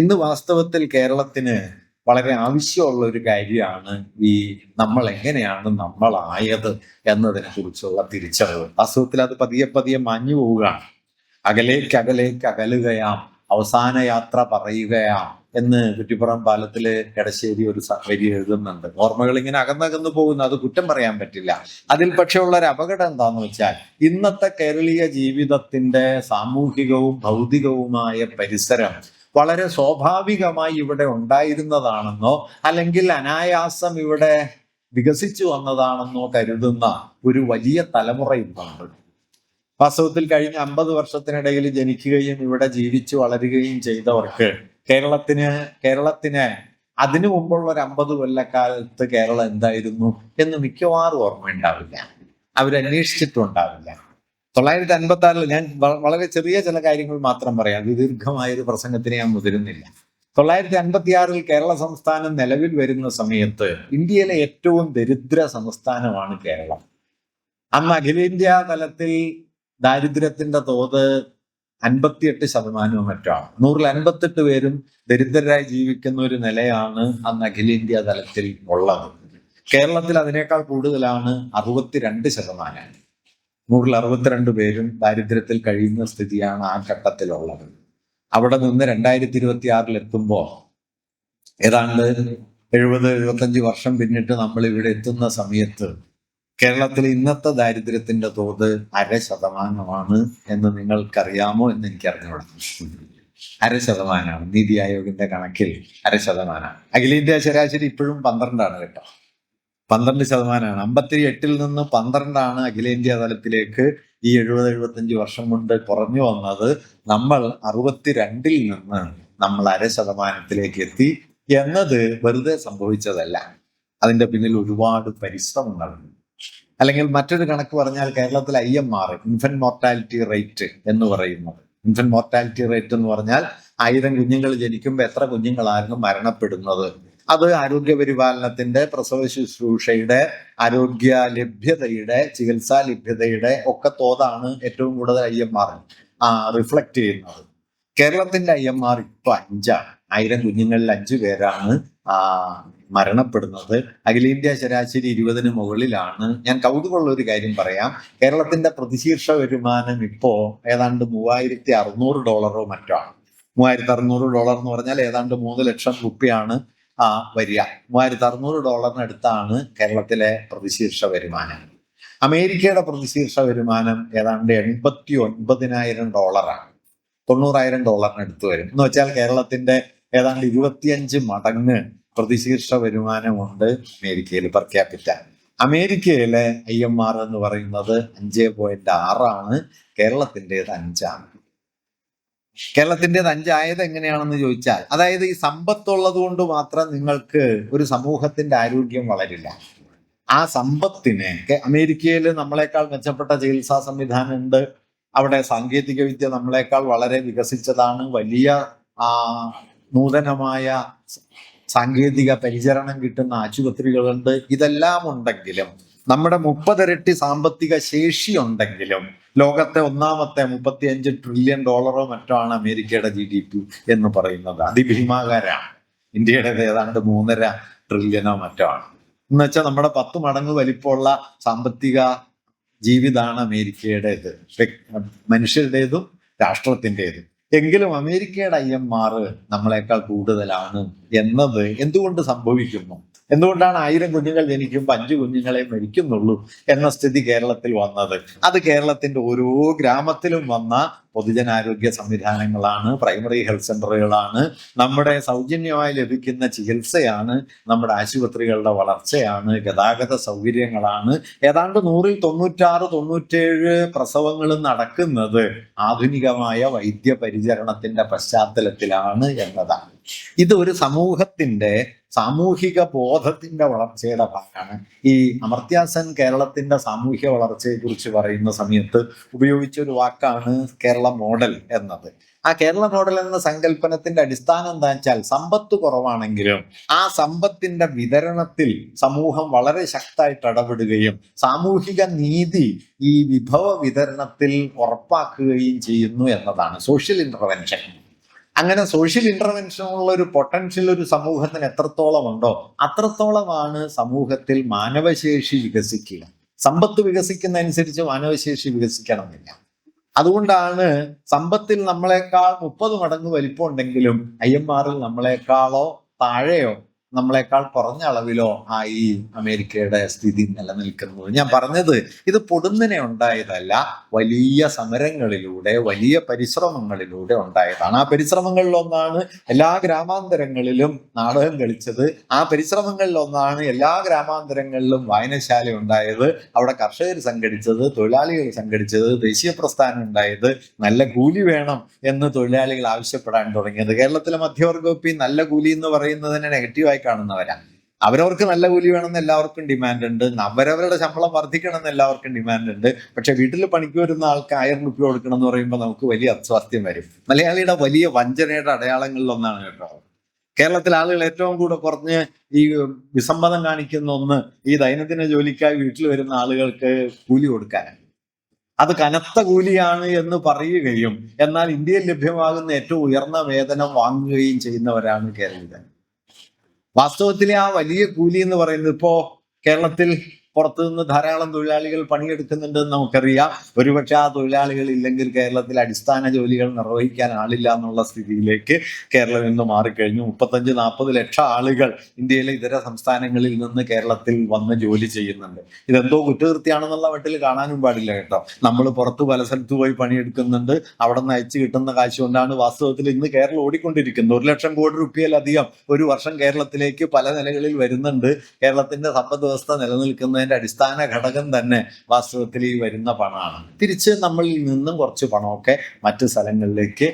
ഇന്ന് വാസ്തവത്തിൽ കേരളത്തിന് വളരെ ആവശ്യമുള്ള ഒരു കാര്യമാണ് ഈ നമ്മൾ എങ്ങനെയാണ് നമ്മളായത് എന്നതിനെ കുറിച്ചുള്ള തിരിച്ചറിവ്. വാസ്തവത്തിൽ അത് പതിയെ പതിയെ മാഞ്ഞു പോവുകയാണ്. അകലേക്ക് അകലേക്ക് അകലുകയാം, അവസാന യാത്ര പറയുകയാം എന്ന് കുറ്റിപ്പുറം പാലത്തില് എടശ്ശേരി ഒരു വരി എഴുതുന്നുണ്ട്. ഓർമ്മകൾ ഇങ്ങനെ അകന്നകന്നു പോകുന്നു, അത് കുറ്റം പറയാൻ പറ്റില്ല. അതിൽ പക്ഷേ ഉള്ള ഒരു അപകടം എന്താന്ന് വെച്ചാൽ, ഇന്നത്തെ കേരളീയ ജീവിതത്തിന്റെ സാമൂഹികവും ഭൗതികവുമായ പരിസരം വളരെ സ്വാഭാവികമായി ഇവിടെ ഉണ്ടായിരുന്നതാണെന്നോ അല്ലെങ്കിൽ അനായാസം ഇവിടെ വികസിച്ചു വന്നതാണെന്നോ കരുതുന്ന ഒരു വലിയ തലമുറ ഇന്നുണ്ട്. വാസ്തവത്തിൽ കഴിഞ്ഞ 50 വർഷത്തിനിടയിൽ ജനിക്കുകയും ഇവിടെ ജീവിച്ചു വളരുകയും ചെയ്തവർക്ക് കേരളത്തിന് അതിനു മുമ്പുള്ള ഒരു 50 കൊല്ലക്കാലത്ത് കേരളം എന്തായിരുന്നു എന്ന് മിക്കവാറും ഓർമ്മയുണ്ടാവില്ല. അവരന്വേഷിച്ചിട്ടുണ്ടാവില്ല. 1956 ഞാൻ വളരെ ചെറിയ ചില കാര്യങ്ങൾ മാത്രം പറയാം, ദീർഘമായൊരു പ്രസംഗത്തിന് ഞാൻ മുതിരുന്നില്ല. 1956 കേരള സംസ്ഥാനം നിലവിൽ വരുന്ന സമയത്ത് ഇന്ത്യയിലെ ഏറ്റവും ദരിദ്ര സംസ്ഥാനമാണ് കേരളം. അന്ന് അഖിലേന്ത്യാ തലത്തിൽ ദാരിദ്ര്യത്തിന്റെ തോത് 58% മറ്റാണ്. 158 പേരും ദരിദ്രരായി ജീവിക്കുന്ന ഒരു നിലയാണ് അന്ന് അഖിലേന്ത്യാ തലത്തിൽ ഉള്ളത്. കേരളത്തിൽ അതിനേക്കാൾ കൂടുതലാണ്, 62%. 162 പേരും ദാരിദ്ര്യത്തിൽ കഴിയുന്ന സ്ഥിതിയാണ് ആ ഘട്ടത്തിലുള്ളത്. അവിടെ നിന്ന് 2026 എത്തുമ്പോൾ ഏതാണ്ട് 70-75 വർഷം പിന്നിട്ട് നമ്മൾ ഇവിടെ എത്തുന്ന സമയത്ത് കേരളത്തിൽ ഇന്നത്തെ ദാരിദ്ര്യത്തിന്റെ തോത് 0.5% എന്ന് നിങ്ങൾക്കറിയാമോ എന്ന് എനിക്കറിഞ്ഞൂടാ. 0.5%. നീതി ആയോഗിന്റെ കണക്കിൽ 0.5%. അഖിലേന്ത്യാ ശരാശരി ഇപ്പോഴും 12 കേട്ടോ. 12%. 58 നിന്ന് 12 അഖിലേന്ത്യാ തലത്തിലേക്ക് ഈ 70-75 വർഷം കൊണ്ട് കുറഞ്ഞു വന്നത്. നമ്മൾ 62 നിന്ന് നമ്മൾ 0.5% എത്തി എന്നത് വെറുതെ സംഭവിച്ചതല്ല. അതിന്റെ പിന്നിൽ ഒരുപാട് പരിശ്രമങ്ങളുണ്ട്. അല്ലെങ്കിൽ മറ്റൊരു കണക്ക് പറഞ്ഞാൽ, കേരളത്തിൽ IMR, ഇൻഫന്റ് മോർട്ടാലിറ്റി റേറ്റ് എന്ന് പറയുന്നത്, ഇൻഫന്റ് മോർട്ടാലിറ്റി റേറ്റ് എന്ന് പറഞ്ഞാൽ 1000 കുഞ്ഞുങ്ങൾ ജനിക്കുമ്പോൾ എത്ര കുഞ്ഞുങ്ങളായിരുന്നു മരണപ്പെടുന്നത്. അത് ആരോഗ്യ പരിപാലനത്തിന്റെ, പ്രസവ ശുശ്രൂഷയുടെ, ആരോഗ്യ ലഭ്യതയുടെ, ചികിത്സാ ലഭ്യതയുടെ ഒക്കെ തോതാണ് ഏറ്റവും കൂടുതൽ IMR റിഫ്ലക്ട് ചെയ്യുന്നത്. കേരളത്തിന്റെ IMR ഇപ്പൊ 5ആണ്. 1000 കുഞ്ഞുങ്ങളിൽ 5 പേരാണ് മരണപ്പെടുന്നത്. അഖിലേന്ത്യാ ശരാശരി 20-ന് മുകളിലാണ്. ഞാൻ കൗതുകമുള്ള ഒരു കാര്യം പറയാം. കേരളത്തിന്റെ പ്രതിശീർഷ വരുമാനം ഇപ്പോ ഏതാണ്ട് $3600 മറ്റാണ്. $3600 എന്ന് പറഞ്ഞാൽ ഏതാണ്ട് 3 ലക്ഷം രൂപയാണ് വരിക. $3600 കേരളത്തിലെ പ്രതിശീർഷ വരുമാനം. അമേരിക്കയുടെ പ്രതിശീർഷ വരുമാനം ഏതാണ്ട് $89,000, $90,000 വരും. എന്ന് വെച്ചാൽ കേരളത്തിന്റെ ഏതാണ്ട് 25 മടങ്ങ് പ്രതിശീർഷ വരുമാനമുണ്ട് അമേരിക്കയിൽ പെർ ക്യാപിറ്റ. അമേരിക്കയിലെ IMR എന്ന് പറയുന്നത് 5.6. കേരളത്തിൻ്റെത് 5ആണ്. കേരളത്തിൻ്റെത് 5 ആയത് എങ്ങനെയാണെന്ന് ചോദിച്ചാൽ, അതായത് ഈ സമ്പത്തുള്ളത് കൊണ്ട് മാത്രം നിങ്ങൾക്ക് ഒരു സമൂഹത്തിന്റെ ആരോഗ്യം വളരില്ല. ആ സമ്പത്തിനെ, അമേരിക്കയിൽ നമ്മളെക്കാൾ മെച്ചപ്പെട്ട ചികിത്സാ സംവിധാനം ഉണ്ട്. അവിടെ സാങ്കേതിക വിദ്യ നമ്മളെക്കാൾ വളരെ വികസിച്ചതാണ്. വലിയ നൂതനമായ സാങ്കേതിക പരിചരണം കിട്ടുന്ന ആശുപത്രികളുണ്ട്. ഇതെല്ലാം ഉണ്ടെങ്കിലും, നമ്മുടെ 30 ഇരട്ടി സാമ്പത്തിക ശേഷി ഉണ്ടെങ്കിലും, ലോകത്തെ ഒന്നാമത്തെ $35 ട്രില്യൺ മറ്റാണ് അമേരിക്കയുടെ GDP എന്ന് പറയുന്നത്. അതിഭീമാകാരാണ്. ഇന്ത്യയുടെ ഏതാണ്ട് 3.5 ട്രില്യണോ മറ്റാണ്. എന്ന് വെച്ചാൽ നമ്മുടെ 10 മടങ്ങ് വലിപ്പമുള്ള സാമ്പത്തിക ജീവിതമാണ് അമേരിക്കയുടേത്, മനുഷ്യരുടേതും രാഷ്ട്രത്തിൻ്റെതും. എങ്കിലും അമേരിക്കയുടെ IMR നമ്മളെക്കാൾ കൂടുതലാണ് എന്നത് എന്തുകൊണ്ട് സംഭവിക്കുന്നു? എന്തുകൊണ്ടാണ് 1000 കുഞ്ഞുങ്ങൾ ജനിക്കുമ്പോൾ 5 കുഞ്ഞുങ്ങളെ മരിക്കുന്നുള്ളൂ എന്ന സ്ഥിതി കേരളത്തിൽ വന്നത്? അത് കേരളത്തിന്റെ ഓരോ ഗ്രാമത്തിലും വന്ന പൊതുജനാരോഗ്യ സംവിധാനങ്ങളാണ്, പ്രൈമറി ഹെൽത്ത് സെന്ററുകളാണ്, നമ്മുടെ സൗജന്യമായി ലഭിക്കുന്ന ചികിത്സയാണ്, നമ്മുടെ ആശുപത്രികളുടെ വളർച്ചയാണ്, ഗതാഗത സൗകര്യങ്ങളാണ്. ഏതാണ്ട് 100-ൽ 96-97 പ്രസവങ്ങളും നടക്കുന്നത് ആധുനികമായ വൈദ്യ പരിചരണത്തിന്റെ പശ്ചാത്തലത്തിലാണ് എന്നതാണ്. ഇത് ഒരു സമൂഹത്തിന്റെ സാമൂഹിക ബോധത്തിന്റെ വളർച്ചയുടെ ഭാഗമാണ്. ഈ അമർത്യ സെൻ കേരളത്തിന്റെ സാമൂഹിക വളർച്ചയെ കുറിച്ച് പറയുന്ന സമയത്ത് ഉപയോഗിച്ച ഒരു വാക്കാണ് കേരള മോഡൽ എന്നത്. ആ കേരള മോഡൽ എന്ന സങ്കല്പനത്തിന്റെ അടിസ്ഥാനം എന്താ വെച്ചാൽ, സമ്പത്ത് കുറവാണെങ്കിലും ആ സമ്പത്തിന്റെ വിതരണത്തിൽ സമൂഹം വളരെ ശക്തമായിട്ട് ഇടപെടുകയും സാമൂഹിക നീതി ഈ വിഭവ വിതരണത്തിൽ ഉറപ്പാക്കുകയും ചെയ്യുന്നു എന്നതാണ് സോഷ്യൽ ഇന്റർവെൻഷൻ. അങ്ങനെ സോഷ്യൽ ഇന്റർവെൻഷനുള്ള ഒരു പൊട്ടൻഷ്യൽ ഒരു സമൂഹത്തിന് എത്രത്തോളം ഉണ്ടോ അത്രത്തോളമാണ് സമൂഹത്തിൽ മാനവശേഷി വികസിക്കുക. സമ്പത്ത് വികസിക്കുന്നതനുസരിച്ച് മാനവശേഷി വികസിക്കണമെന്നില്ല. അതുകൊണ്ടാണ് സമ്പത്തിൽ നമ്മളെക്കാൾ 30 മടങ്ങ് വലിപ്പമുണ്ടെങ്കിലും ഐഎംആറിൽ നമ്മളെക്കാളോ താഴെയോ നമ്മളെക്കാൾ കുറഞ്ഞ അളവിലോ ഈ അമേരിക്കയുടെ സ്ഥിതി നിലനിൽക്കുന്നത്. ഞാൻ പറഞ്ഞത് ഇത് പൊടുന്നനെ ഉണ്ടായതല്ല, വലിയ സമരങ്ങളിലൂടെ വലിയ പരിശ്രമങ്ങളിലൂടെ ഉണ്ടായതാണ്. ആ പരിശ്രമങ്ങളിലൊന്നാണ് എല്ലാ ഗ്രാമാന്തരങ്ങളിലും നാടകം കളിച്ചത്. ആ പരിശ്രമങ്ങളിലൊന്നാണ് എല്ലാ ഗ്രാമാന്തരങ്ങളിലും വായനശാല ഉണ്ടായത്, അവിടെ കർഷകർ സംഘടിച്ചത്, തൊഴിലാളികൾ സംഘടിച്ചത്, ദേശീയ പ്രസ്ഥാനം ഉണ്ടായത്, നല്ല കൂലി വേണം എന്ന് തൊഴിലാളികൾ ആവശ്യപ്പെടാൻ തുടങ്ങിയത്. കേരളത്തിലെ മധ്യവർഗം നല്ല കൂലി എന്ന് പറയുന്നതിനെ നെഗറ്റീവായി കാണുന്നവരാണ്. അവരവർക്ക് നല്ല കൂലി വേണമെന്ന് എല്ലാവർക്കും ഡിമാൻഡ് ഉണ്ട്, അവരവരുടെ ശമ്പളം വർദ്ധിക്കണമെന്ന് എല്ലാവർക്കും ഡിമാൻഡ് ഉണ്ട്. പക്ഷെ വീട്ടിൽ പണിക്ക് വരുന്ന ആൾക്ക് 1000 രൂപ കൊടുക്കണം എന്ന് പറയുമ്പോൾ നമുക്ക് വലിയ അസ്വാസ്ഥ്യം വരും. മലയാളിയുടെ വലിയ വഞ്ചനയുടെ അടയാളങ്ങളിലൊന്നാണ് കേട്ടോ. കേരളത്തിലെ ആളുകൾ ഏറ്റവും കൂടെ കുറഞ്ഞ് ഈ വിസമ്മതം കാണിക്കുന്ന ഒന്ന് ഈ ദൈനംദിന ജോലിക്കായി വീട്ടിൽ വരുന്ന ആളുകൾക്ക് കൂലി കൊടുക്കാനാണ്. അത് കനത്ത കൂലിയാണ് എന്ന് പറയുകയും എന്നാൽ ഇന്ത്യയിൽ ലഭ്യമാകുന്ന ഏറ്റവും ഉയർന്ന വേതനം വാങ്ങുകയും ചെയ്യുന്നവരാണ് കേരളീയർ. വാസ്തവത്തിൽ ആ വലിയ കൂലി എന്ന് പറയുന്നത് ഇപ്പോ കേരളത്തിൽ പുറത്തു നിന്ന് ധാരാളം തൊഴിലാളികൾ പണിയെടുക്കുന്നുണ്ടെന്ന് നമുക്കറിയാം. ഒരുപക്ഷെ ആ തൊഴിലാളികൾ ഇല്ലെങ്കിൽ കേരളത്തിൽ അടിസ്ഥാന ജോലികൾ നിർവഹിക്കാൻ ആളില്ല എന്നുള്ള സ്ഥിതിയിലേക്ക് കേരളം ഇന്ന് മാറിക്കഴിഞ്ഞു. 35-40 ലക്ഷം ആളുകൾ ഇന്ത്യയിലെ ഇതര സംസ്ഥാനങ്ങളിൽ നിന്ന് കേരളത്തിൽ വന്ന് ജോലി ചെയ്യുന്നുണ്ട്. ഇതെന്തോ കുറ്റകൃത്യാണെന്നുള്ള മട്ടിൽ കാണാനും പാടില്ല കേട്ടോ. നമ്മൾ പുറത്ത് പല സ്ഥലത്ത് പോയി പണിയെടുക്കുന്നുണ്ട്, അവിടെ നിന്ന് അയച്ചു കിട്ടുന്ന കാശ് കൊണ്ടാണ് വാസ്തവത്തിൽ ഇന്ന് കേരളം ഓടിക്കൊണ്ടിരിക്കുന്നത്. 1 ലക്ഷം കോടി രൂപയിലധികം ഒരു വർഷം കേരളത്തിലേക്ക് പല നിലകളിൽ വരുന്നുണ്ട്. കേരളത്തിന്റെ സമ്പദ് വ്യവസ്ഥ നിലനിൽക്കുന്ന അടിസ്ഥാന ഘടകം തന്നെ വാസ്തവത്തിൽ ഈ വരുന്ന പണമാണ്. തിരിച്ച് നമ്മളിൽ നിന്നും കുറച്ച് പണമൊക്കെ മറ്റു സ്ഥലങ്ങളിലേക്ക്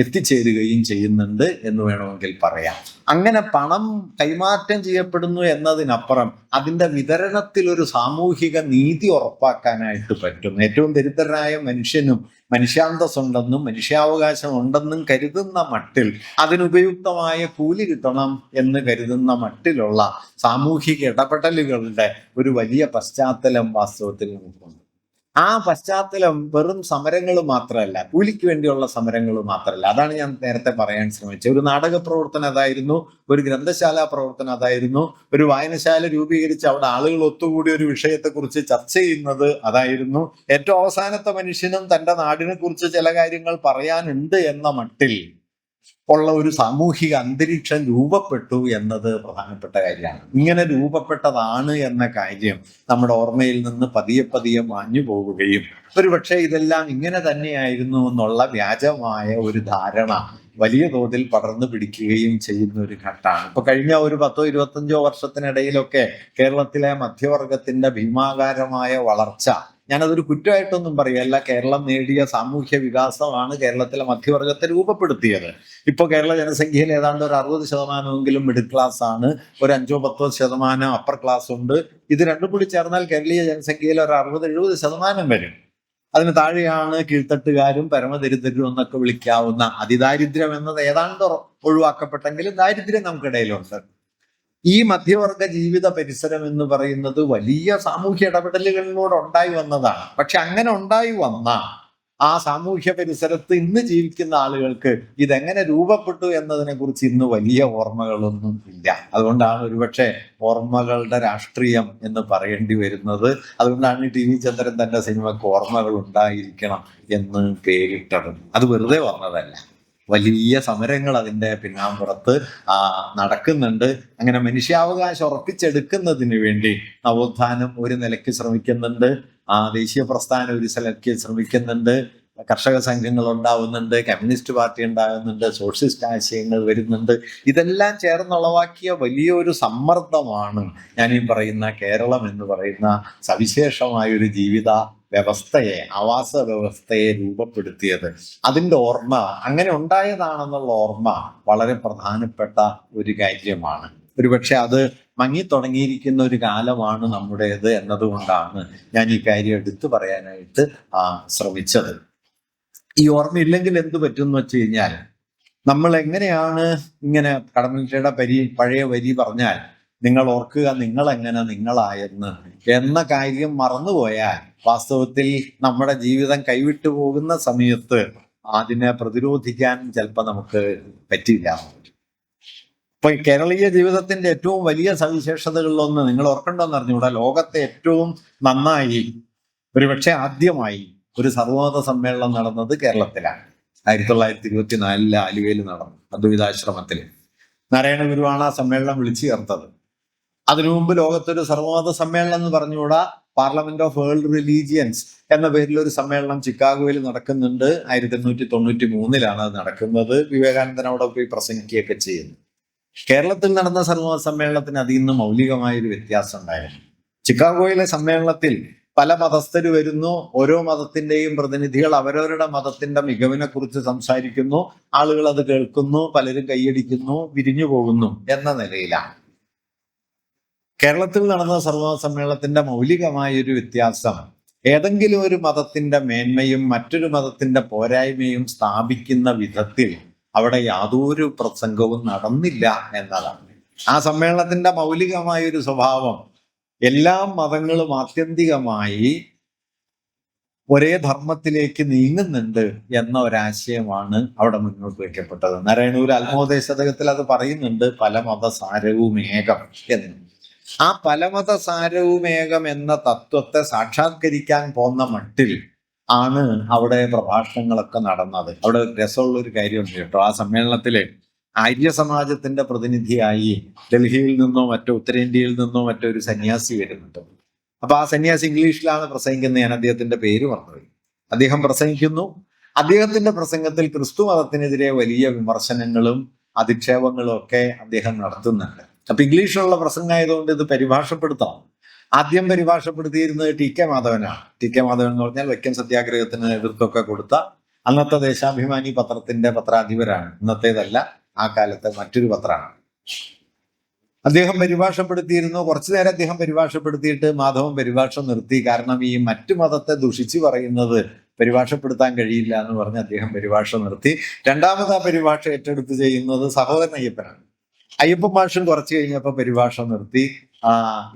എത്തിച്ചേരുകയും ചെയ്യുന്നുണ്ട് എന്ന് വേണമെങ്കിൽ പറയാം. അങ്ങനെ പണം കൈമാറ്റം ചെയ്യപ്പെടുന്നു എന്നതിനപ്പുറം അതിൻ്റെ വിതരണത്തിൽ ഒരു സാമൂഹിക നീതി ഉറപ്പാക്കാനായിട്ട് പറ്റും. ഏറ്റവും ദരിദ്രനായ മനുഷ്യനും മനുഷ്യാന്തസ്സുണ്ടെന്നും മനുഷ്യാവകാശം ഉണ്ടെന്നും കരുതുന്ന മട്ടിൽ അതിനുപയുക്തമായ കൂലി കിട്ടണം എന്ന് കരുതുന്ന മട്ടിലുള്ള സാമൂഹിക ഇടപെടലുകളുടെ ഒരു വലിയ പശ്ചാത്തലം വാസ്തവത്തിൽ നമുക്കുണ്ട്. ആ പശ്ചാത്തലം വെറും സമരങ്ങൾ മാത്രമല്ല, കൂലിക്ക് വേണ്ടിയുള്ള സമരങ്ങൾ മാത്രമല്ല. അതാണ് ഞാൻ നേരത്തെ പറയാൻ ശ്രമിച്ചത്. ഒരു നാടക പ്രവർത്തനം അതായിരുന്നു, ഒരു ഗ്രന്ഥശാല പ്രവർത്തനം അതായിരുന്നു, ഒരു വായനശാല രൂപീകരിച്ച് അവിടെ ആളുകൾ ഒത്തുകൂടി ഒരു വിഷയത്തെക്കുറിച്ച് ചർച്ച ചെയ്യുന്നത് അതായിരുന്നു. ഏറ്റവും അവസാനത്തെ മനുഷ്യനും തൻ്റെ നാടിനെ കുറിച്ച് ചില കാര്യങ്ങൾ പറയാനുണ്ട് എന്ന മട്ടിൽ ഉള്ള ഒരു സാമൂഹിക അന്തരീക്ഷം രൂപപ്പെട്ടു എന്നത് പ്രധാനപ്പെട്ട കാര്യമാണ്. ഇങ്ങനെ രൂപപ്പെട്ടതാണ് എന്ന കാര്യം നമ്മുടെ ഓർമ്മയിൽ നിന്ന് പതിയെ പതിയെ മാഞ്ഞു പോവുകയും ഒരുപക്ഷെ ഇതെല്ലാം ഇങ്ങനെ തന്നെയായിരുന്നു എന്നുള്ള വ്യാജമായ ഒരു ധാരണ വലിയ തോതിൽ പടർന്നു പിടിക്കുകയും ചെയ്യുന്ന ഒരു ഘട്ടമാണ്. ഇപ്പൊ കഴിഞ്ഞ ഒരു 10-25 വർഷത്തിനിടയിലൊക്കെ കേരളത്തിലെ മധ്യവർഗത്തിന്റെ ഭീമാകാരമായ വളർച്ച, ഞാനതൊരു കുറ്റമായിട്ടൊന്നും പറയല്ല, കേരളം നേടിയ സാമൂഹ്യ വികാസമാണ് കേരളത്തിലെ മധ്യവർഗത്തെ രൂപപ്പെടുത്തിയത്. ഇപ്പോൾ കേരള ജനസംഖ്യയിൽ ഏതാണ്ട് ഒരു 60% മിഡിൽ ക്ലാസ് ആണ്, ഒരു 5-10% അപ്പർ ക്ലാസ് ഉണ്ട്. ഇത് രണ്ടും കൂടി ചേർന്നാൽ കേരളീയ ജനസംഖ്യയിൽ ഒരു 60-70% വരും. അതിന് താഴെയാണ് കീഴ്ത്തട്ടുകാരും പരമദരിദ്രരും എന്നൊക്കെ വിളിക്കാവുന്ന അതിദാരിദ്ര്യം എന്നത് ഏതാണ്ട് ഒഴിവാക്കപ്പെട്ടെങ്കിലും ദാരിദ്ര്യം നമുക്കിടയിലുണ്ട്. ഈ മധ്യവർഗ ജീവിത പരിസരം എന്ന് പറയുന്നത് വലിയ സാമൂഹ്യ ഇടപെടലുകളിലൂടെ ഉണ്ടായി വന്നതാണ്. പക്ഷെ അങ്ങനെ ഉണ്ടായി വന്ന ആ സാമൂഹ്യ പരിസരത്ത് ഇന്ന് ജീവിക്കുന്ന ആളുകൾക്ക് ഇതെങ്ങനെ രൂപപ്പെട്ടു എന്നതിനെ കുറിച്ച് ഇന്ന് വലിയ ഓർമ്മകളൊന്നും ഇല്ല. അതുകൊണ്ടാണ് ഒരുപക്ഷെ ഓർമ്മകളുടെ രാഷ്ട്രീയം എന്ന് പറയേണ്ടി വരുന്നത്. അതുകൊണ്ടാണ് ടി വി ചന്ദ്രൻ തന്റെ സിനിമക്ക് ഓർമ്മകൾ ഉണ്ടായിരിക്കണം എന്ന് പേരിട്ടത്. അത് വെറുതെ വന്നതല്ല, വലിയ സമരങ്ങൾ അതിൻ്റെ പിന്നാമ്പുറത്ത് നടക്കുന്നുണ്ട്. അങ്ങനെ മനുഷ്യാവകാശം ഉറപ്പിച്ചെടുക്കുന്നതിന് വേണ്ടി നവോത്ഥാനം ഒരു നിലയ്ക്ക് ശ്രമിക്കുന്നുണ്ട്, ദേശീയ പ്രസ്ഥാനം ഒരു നിലയ്ക്ക് ശ്രമിക്കുന്നുണ്ട്, കർഷക സംഘങ്ങൾ ഉണ്ടാവുന്നുണ്ട്, കമ്മ്യൂണിസ്റ്റ് പാർട്ടി ഉണ്ടാകുന്നുണ്ട്, സോഷ്യലിസ്റ്റ് ആശയങ്ങൾ വരുന്നുണ്ട്. ഇതെല്ലാം ചേർന്നുളവാക്കിയ വലിയൊരു സമ്മർദ്ദമാണ് ഞാൻ ഈ പറയുന്ന കേരളം എന്ന് പറയുന്ന സവിശേഷമായൊരു ജീവിത വ്യവസ്ഥയെ, ആവാസ വ്യവസ്ഥയെ രൂപപ്പെടുത്തിയത്. അതിൻ്റെ ഓർമ്മ, അങ്ങനെ ഉണ്ടായതാണെന്നുള്ള ഓർമ്മ വളരെ പ്രധാനപ്പെട്ട ഒരു കാര്യമാണ്. ഒരുപക്ഷെ അത് മങ്ങിത്തുടങ്ങിയിരിക്കുന്ന ഒരു കാലമാണ് നമ്മുടേത് എന്നതുകൊണ്ടാണ് ഞാൻ ഈ കാര്യം എടുത്തു പറയാനായിട്ട് ശ്രമിച്ചത്. ഈ ഓർമ്മയില്ലെങ്കിൽ എന്ത് പറ്റും എന്ന് വെച്ച് കഴിഞ്ഞാൽ, നമ്മൾ എങ്ങനെയാണ് ഇങ്ങനെ കടമ്മനിട്ടയുടെ പഴയ വരി പറഞ്ഞാൽ നിങ്ങൾ ഓർക്കുക നിങ്ങൾ എങ്ങനെ നിങ്ങളായെന്ന് എന്ന കാര്യം മറന്നുപോയാൽ വാസ്തവത്തിൽ നമ്മുടെ ജീവിതം കൈവിട്ടു പോകുന്ന സമയത്ത് അതിനെ പ്രതിരോധിക്കാൻ ചിലപ്പോൾ നമുക്ക് പറ്റില്ല. ഇപ്പൊ ഈ കേരളീയ ജീവിതത്തിന്റെ ഏറ്റവും വലിയ സവിശേഷതകളിലൊന്ന് നിങ്ങൾ ഓർക്കണ്ടെന്ന് അറിഞ്ഞുകൂടാ, ലോകത്തെ ഏറ്റവും നന്നായി ഒരുപക്ഷെ ആദ്യമായി ഒരു സർവമത സമ്മേളനം നടന്നത് കേരളത്തിലാണ്. 1924 ആലുവയിൽ നടന്നു, അദ്വൈതാശ്രമത്തിൽ. നാരായണ ഗുരുവാണ് ആ സമ്മേളനം വിളിച്ചു ചേർത്തത്. അതിനു മുമ്പ് ലോകത്തൊരു സർവമത സമ്മേളനം എന്ന് പറഞ്ഞുകൂടാ, പാർലമെന്റ് ഓഫ് വേൾഡ് റിലീജിയൻസ് എന്ന പേരിൽ ഒരു സമ്മേളനം ചിക്കാഗോയിൽ നടക്കുന്നുണ്ട്. 1893 അത് നടക്കുന്നത്. വിവേകാനന്ദൻ അവിടെ പോയി പ്രസംഗിക്കുകയൊക്കെ ചെയ്യുന്നു. കേരളത്തിൽ നടന്ന സർവമത സമ്മേളനത്തിന് അതിൽ നിന്ന് മൗലികമായൊരു വ്യത്യാസം ഉണ്ടായിരുന്നു. ചിക്കാഗോയിലെ സമ്മേളനത്തിൽ പല മതസ്ഥര് വരുന്നു, ഓരോ മതത്തിന്റെയും പ്രതിനിധികൾ അവരവരുടെ മതത്തിന്റെ മികവിനെ കുറിച്ച് സംസാരിക്കുന്നു, ആളുകൾ അത് കേൾക്കുന്നു, പലരും കൈയടിക്കുന്നു, വിരിഞ്ഞു പോകുന്നു എന്ന നിലയിലാണ്. കേരളത്തിൽ നടന്ന സർവമത സമ്മേളനത്തിന്റെ മൗലികമായൊരു വ്യത്യാസം, ഏതെങ്കിലും ഒരു മതത്തിന്റെ മേന്മയും മറ്റൊരു മതത്തിന്റെ പോരായ്മയും സ്ഥാപിക്കുന്ന വിധത്തിൽ അവിടെ യാതൊരു പ്രസംഗവും നടന്നില്ല എന്നതാണ്. ആ സമ്മേളനത്തിന്റെ മൗലികമായൊരു സ്വഭാവം എല്ലാ മതങ്ങളും ആത്യന്തികമായി ഒരേ ധർമ്മത്തിലേക്ക് നീങ്ങുന്നുണ്ട് എന്ന ഒരാശയമാണ് അവിടെ മുന്നോട്ട് വയ്ക്കപ്പെട്ടത്. നാരായണഗുരു ആത്മോപദേശതകത്തിൽ അത് പറയുന്നുണ്ട്, പല മതസാരവും ഏകം എന്ന്. ആ പലമത സാരവുമേകം എന്ന തത്വത്തെ സാക്ഷാത്കരിക്കാൻ പോന്ന മട്ടിൽ ആണ് അവിടെ പ്രഭാഷണങ്ങളൊക്കെ നടന്നത്. അവിടെ രസമുള്ള ഒരു കാര്യമുണ്ട് കേട്ടോ. ആ സമ്മേളനത്തില് ആര്യ സമാജത്തിന്റെ പ്രതിനിധിയായി ഡൽഹിയിൽ നിന്നോ മറ്റോ ഉത്തരേന്ത്യയിൽ നിന്നോ മറ്റോ ഒരു സന്യാസി വരുന്നുണ്ട്. അപ്പൊ ആ സന്യാസി ഇംഗ്ലീഷിലാണ് പ്രസംഗിക്കുന്നത്. ഞാൻ അദ്ദേഹത്തിന്റെ പേര് മറന്നുപോയി. അദ്ദേഹം പ്രസംഗിക്കുന്നു. അദ്ദേഹത്തിന്റെ പ്രസംഗത്തിൽ ക്രിസ്തു മതത്തിനെതിരെ വലിയ വിമർശനങ്ങളും അധിക്ഷേപങ്ങളും ഒക്കെ അദ്ദേഹം നടത്തുന്നുണ്ട്. അപ്പൊ ഇംഗ്ലീഷിലുള്ള പ്രസംഗമായതുകൊണ്ട് ഇത് പരിഭാഷപ്പെടുത്താം. ആദ്യം പരിഭാഷപ്പെടുത്തിയിരുന്നത് ടി കെ മാധവനാണ്. ടി കെ മാധവൻ എന്ന് പറഞ്ഞാൽ വൈക്കം സത്യാഗ്രഹത്തിന് നേതൃത്വമൊക്കെ കൊടുത്ത അന്നത്തെ ദേശാഭിമാനി പത്രത്തിന്റെ പത്രാധിപരാണ്. ഇന്നത്തേതല്ല, ആ കാലത്തെ മറ്റൊരു പത്രമാണ്. അദ്ദേഹം പരിഭാഷപ്പെടുത്തിയിരുന്നു. കുറച്ചു നേരം അദ്ദേഹം പരിഭാഷപ്പെടുത്തിയിട്ട് മാധവൻ പരിഭാഷ നിർത്തി. കാരണം ഈ മറ്റു മതത്തെ ദുഷിച്ചു പറയുന്നത് പരിഭാഷപ്പെടുത്താൻ കഴിയില്ല എന്ന് പറഞ്ഞ് അദ്ദേഹം പരിഭാഷ നിർത്തി. രണ്ടാമത് ആ പരിഭാഷ ഏറ്റെടുത്ത് ചെയ്യുന്നത് സഹോദരൻ അയ്യപ്പനാണ്. അയ്യപ്പൻ മാഷൻ കുറച്ചു കഴിഞ്ഞപ്പോൾ പരിഭാഷ നിർത്തി.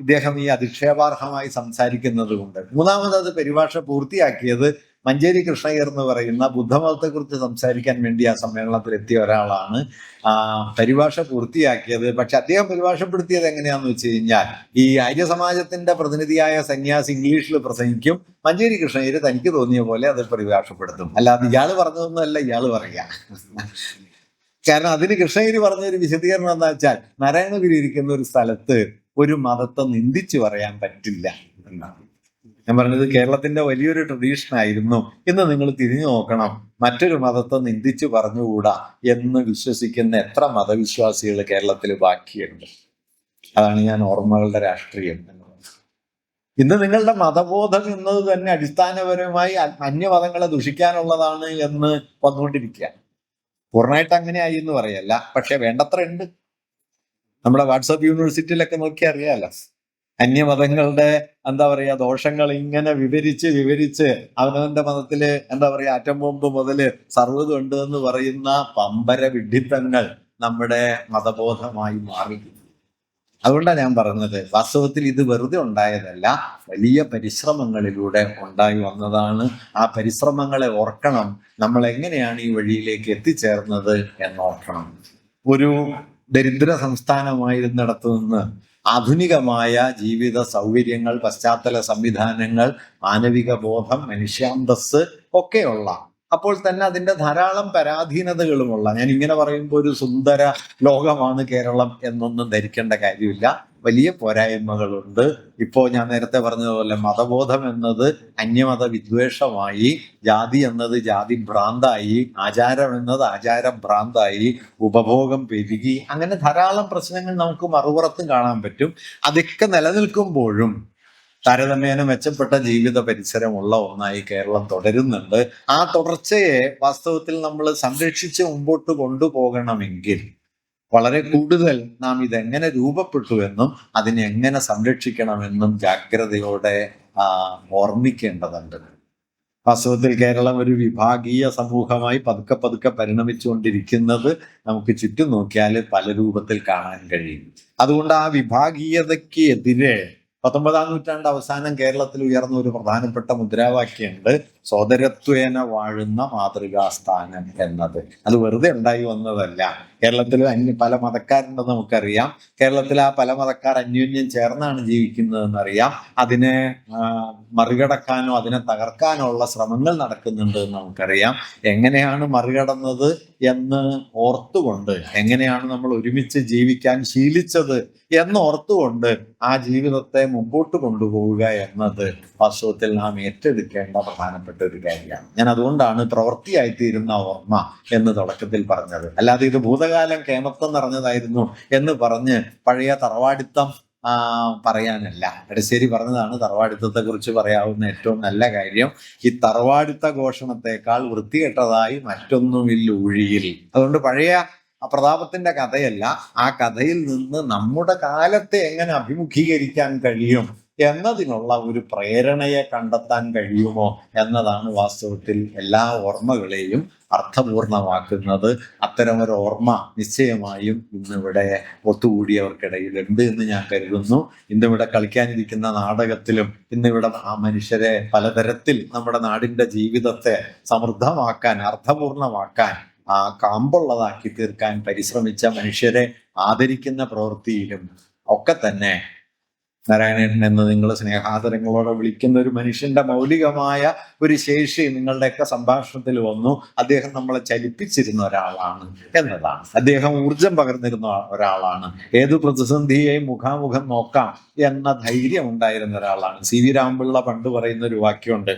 ഇദ്ദേഹം ഈ അധിക്ഷേപാർഹമായി സംസാരിക്കുന്നത് കൊണ്ട് മൂന്നാമത് അത് പരിഭാഷ പൂർത്തിയാക്കിയത് മഞ്ചേരി കൃഷ്ണയ്യർ എന്ന് പറയുന്ന ബുദ്ധമതത്തെക്കുറിച്ച് സംസാരിക്കാൻ വേണ്ടി ആ സമ്മേളനത്തിൽ എത്തിയ ഒരാളാണ് പരിഭാഷ പൂർത്തിയാക്കിയത്. പക്ഷെ അദ്ദേഹം പരിഭാഷപ്പെടുത്തിയത് എങ്ങനെയാന്ന് വെച്ച് കഴിഞ്ഞാൽ, ഈ ആര്യ സമാജത്തിന്റെ പ്രതിനിധിയായ സന്യാസി ഇംഗ്ലീഷിൽ പ്രസംഗിക്കും, മഞ്ചേരി കൃഷ്ണയ്യർ തനിക്ക് തോന്നിയ പോലെ അത് പരിഭാഷപ്പെടുത്തും. അല്ലാതെ ഇയാൾ പറഞ്ഞതൊന്നുമല്ല ഇയാൾ പറയാ. കാരണം അതിന് കൃഷ്ണഗിരി പറഞ്ഞൊരു വിശദീകരണം എന്താ വെച്ചാൽ, നാരായണഗുരു ഇരിക്കുന്ന ഒരു സ്ഥലത്ത് ഒരു മതത്തെ നിന്ദിച്ചു പറയാൻ പറ്റില്ല എന്നാണ്. ഞാൻ പറഞ്ഞത് കേരളത്തിന്റെ വലിയൊരു ട്രഡീഷൻ ആയിരുന്നു. ഇന്ന് നിങ്ങൾ തിരിഞ്ഞു നോക്കണം, മറ്റൊരു മതത്തെ നിന്ദിച്ചു പറഞ്ഞുകൂടാ എന്ന് വിശ്വസിക്കുന്ന എത്ര മതവിശ്വാസികൾ കേരളത്തിൽ ബാക്കിയുണ്ട്. അതാണ് ഞാൻ ഓർമ്മകളുടെ രാഷ്ട്രീയം എന്നുള്ളത്. ഇന്ന് നിങ്ങളുടെ മതബോധം എന്നത് തന്നെ അടിസ്ഥാനപരമായി അന്യമതങ്ങളെ ദുഷിക്കാനുള്ളതാണ് എന്ന് വന്നുകൊണ്ടിരിക്കുക. പൂർണ്ണമായിട്ട് അങ്ങനെ ആയി എന്ന് പറയല്ല, പക്ഷെ വേണ്ടത്ര ഉണ്ട്. നമ്മുടെ വാട്സാപ്പ് യൂണിവേഴ്സിറ്റിയിലൊക്കെ നോക്കി അറിയാലോ, അന്യമതങ്ങളുടെ ദോഷങ്ങൾ ഇങ്ങനെ വിവരിച്ച് അവനവന്റെ മതത്തില് ആറ്റം ബോംബ് മുതല് സർവ്വതും ഉണ്ട് എന്ന് പറയുന്ന പമ്പര വിഡ്ഢിത്തങ്ങൾ നമ്മുടെ മതബോധമായി മാറി. അതുകൊണ്ടാണ് ഞാൻ പറഞ്ഞത്, വാസ്തവത്തിൽ ഇത് വെറുതെ ഉണ്ടായതല്ല, വലിയ പരിശ്രമങ്ങളിലൂടെ ഉണ്ടായി വന്നതാണ്. ആ പരിശ്രമങ്ങളെ ഓർക്കണം. നമ്മൾ എങ്ങനെയാണ് ഈ വഴിയിലേക്ക് എത്തിച്ചേർന്നത് എന്നോർക്കണം. ഒരു ദരിദ്ര സംസ്ഥാനമായിരുന്നിടത്തു നിന്ന് ആധുനികമായ ജീവിത സൗകര്യങ്ങൾ, പശ്ചാത്തല സംവിധാനങ്ങൾ, മാനവിക ബോധം, മനുഷ്യാന്തസ് ഒക്കെയുള്ള, അപ്പോൾ തന്നെ അതിന്റെ ധാരാളം പരാധീനതകളുമുള്ള, ഞാൻ ഇങ്ങനെ പറയുമ്പോൾ ഒരു സുന്ദര ലോകമാണ് കേരളം എന്നൊന്നും ധരിക്കേണ്ട കാര്യമില്ല. വലിയ പോരായ്മകളുണ്ട്. ഇപ്പോൾ ഞാൻ നേരത്തെ പറഞ്ഞതുപോലെ മതബോധം എന്നത് അന്യമത വിദ്വേഷമായി, ജാതി എന്നത് ജാതി ഭ്രാന്തായി, ആചാരം എന്നത് ആചാര ഭ്രാന്തായി, ഉപഭോഗം പെരുകി, അങ്ങനെ ധാരാളം പ്രശ്നങ്ങൾ നമുക്ക് മറുപുറത്തും കാണാൻ പറ്റും. അതൊക്കെ നിലനിൽക്കുമ്പോഴും താരതമ്യേന മെച്ചപ്പെട്ട ജീവിത പരിസരമുള്ള ഒന്നായി കേരളം തുടരുന്നുണ്ട്. ആ തുടർച്ചയെ വാസ്തവത്തിൽ നമ്മൾ സംരക്ഷിച്ച് മുമ്പോട്ട് കൊണ്ടുപോകണമെങ്കിൽ വളരെ കൂടുതൽ നാം ഇതെങ്ങനെ രൂപപ്പെട്ടു എന്നും അതിനെ എങ്ങനെ സംരക്ഷിക്കണമെന്നും ജാഗ്രതയോടെ ഓർമ്മിക്കേണ്ടതുണ്ട്. വാസ്തവത്തിൽ കേരളം ഒരു വിഭാഗീയ സമൂഹമായി പതുക്കെ പരിണമിച്ചുകൊണ്ടിരിക്കുന്നത് നമുക്ക് ചുറ്റും നോക്കിയാൽ പല രൂപത്തിൽ കാണാൻ കഴിയും. അതുകൊണ്ട് ആ വിഭാഗീയതയ്ക്ക് എതിരെ 19-ാം നൂറ്റാണ്ട് അവസാനം കേരളത്തിൽ ഉയർന്ന ഒരു പ്രധാനപ്പെട്ട മുദ്രാവാക്യമുണ്ട്, സോദരത്വേന വാഴുന്ന മാതൃകാസ്ഥാനം എന്നത്. അത് വെറുതെ ഉണ്ടായി വന്നതല്ല. കേരളത്തിൽ പല മതക്കാരുണ്ടെന്ന് നമുക്കറിയാം. കേരളത്തിൽ ആ പല മതക്കാർ അന്യോന്യം ചേർന്നാണ് ജീവിക്കുന്നതെന്നറിയാം. അതിനെ മറികടക്കാനോ അതിനെ തകർക്കാനോ ഉള്ള ശ്രമങ്ങൾ നടക്കുന്നുണ്ട് എന്ന് നമുക്കറിയാം. എങ്ങനെയാണ് മറികടന്നത് എന്ന് ഓർത്തുകൊണ്ട്, എങ്ങനെയാണ് നമ്മൾ ഒരുമിച്ച് ജീവിക്കാൻ ശീലിച്ചത് എന്ന് ഓർത്തുകൊണ്ട് ആ ജീവിതത്തെ മുമ്പോട്ട് കൊണ്ടുപോവുക എന്നത് വാസ്തവത്തിൽ നാം ഏറ്റെടുക്കേണ്ട പ്രധാനപ്പെട്ട ഒരു കാര്യമാണ്. ഞാൻ അതുകൊണ്ടാണ് പ്രവൃത്തിയായിത്തീരുന്ന ഓർമ്മ എന്ന് തുടക്കത്തിൽ പറഞ്ഞത്. അല്ലാതെ ഇത് ഭൂതകാലം കേമത്വം നിറഞ്ഞതായിരുന്നു എന്ന് പറഞ്ഞ് പഴയ തറവാടിത്തം പറയാനല്ല. എടശ്ശേരി പറഞ്ഞതാണ് തറവാടിത്തത്തെ കുറിച്ച് പറയാവുന്ന ഏറ്റവും നല്ല കാര്യം. ഈ തറവാടിത്ത ഘോഷണത്തെക്കാൾ വൃത്തികെട്ടതായി മറ്റൊന്നുമില്ല ഊഴിയിൽ. അതുകൊണ്ട് പഴയ പ്രതാപത്തിന്റെ കഥയല്ല, ആ കഥയിൽ നിന്ന് നമ്മുടെ കാലത്തെ എങ്ങനെ അഭിമുഖീകരിക്കാൻ കഴിയും എന്നതിനുള്ള ഒരു പ്രേരണയെ കണ്ടെത്താൻ കഴിയുമോ എന്നതാണ് വാസ്തവത്തിൽ എല്ലാ ഓർമ്മകളെയും അർത്ഥപൂർണമാക്കുന്നത്. അത്തരമൊരു ഓർമ്മ നിശ്ചയമായും ഇന്നിവിടെ ഒത്തുകൂടിയവർക്കിടയിലുണ്ട് എന്ന് ഞാൻ കരുതുന്നു. ഇന്നിവിടെ കളിക്കാനിരിക്കുന്ന നാടകത്തിലും ഇന്നിവിടെ ആ മനുഷ്യരെ പലതരത്തിൽ നമ്മുടെ നാടിന്റെ ജീവിതത്തെ സമൃദ്ധമാക്കാൻ, അർത്ഥപൂർണമാക്കാൻ, കാമ്പുള്ളതാക്കി തീർക്കാൻ പരിശ്രമിച്ച മനുഷ്യരെ ആദരിക്കുന്ന പ്രവൃത്തിയിലും ഒക്കെ തന്നെ നാരായണേട്ടൻ എന്ന് നിങ്ങൾ സ്നേഹാദരങ്ങളോടെ വിളിക്കുന്ന ഒരു മനുഷ്യന്റെ മൗലികമായ ഒരു ശേഷി നിങ്ങളുടെയൊക്കെ സംഭാഷണത്തിൽ വന്നു. അദ്ദേഹം നമ്മളെ ചലിപ്പിച്ചിരുന്ന ഒരാളാണ് എന്നതാണ്. അദ്ദേഹം ഊർജം പകർന്നിരുന്ന ഒരാളാണ്. ഏത് പ്രതിസന്ധിയെയും മുഖാമുഖം നോക്കാം എന്ന ധൈര്യം ഉണ്ടായിരുന്ന ഒരാളാണ്. സി വി രാമപിള്ള പണ്ട് പറയുന്ന ഒരു വാക്യമുണ്ട്,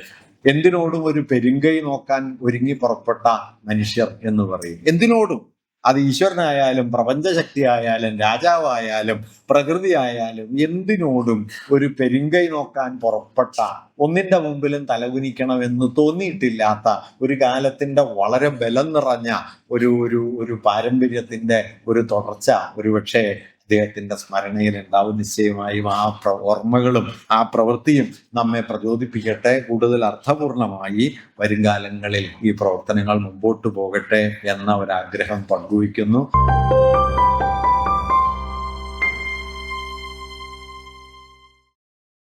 എന്തിനോടും ഒരു പെരുങ്കൈ നോക്കാൻ ഒരുങ്ങി പുറപ്പെട്ട മനുഷ്യർ എന്ന് പറയും. എന്തിനോടും, അത് ഈശ്വരനായാലും പ്രപഞ്ചശക്തി ആയാലും രാജാവായാലും പ്രകൃതി ആയാലും എന്തിനോടും ഒരു പെരുങ്കൈ നോക്കാൻ പുറപ്പെട്ട, ഒന്നിന്റെ മുമ്പിലും തലകുനിക്കണമെന്ന് തോന്നിയിട്ടില്ലാത്ത ഒരു കാലത്തിന്റെ വളരെ ബലം നിറഞ്ഞ ഒരു പാരമ്പര്യത്തിന്റെ ഒരു തുടർച്ച ഒരുപക്ഷെ അദ്ദേഹത്തിന്റെ സ്മരണയിൽ ഉണ്ടാവും. നിശ്ചയമായും ആ ഓർമ്മകളും ആ പ്രവൃത്തിയും നമ്മെ പ്രചോദിപ്പിക്കട്ടെ. കൂടുതൽ അർത്ഥപൂർണമായി വരുംകാലങ്ങളിൽ ഈ പ്രവർത്തനങ്ങൾ മുമ്പോട്ട് പോകട്ടെ എന്ന ഒരാഗ്രഹം പങ്കുവയ്ക്കുന്നു.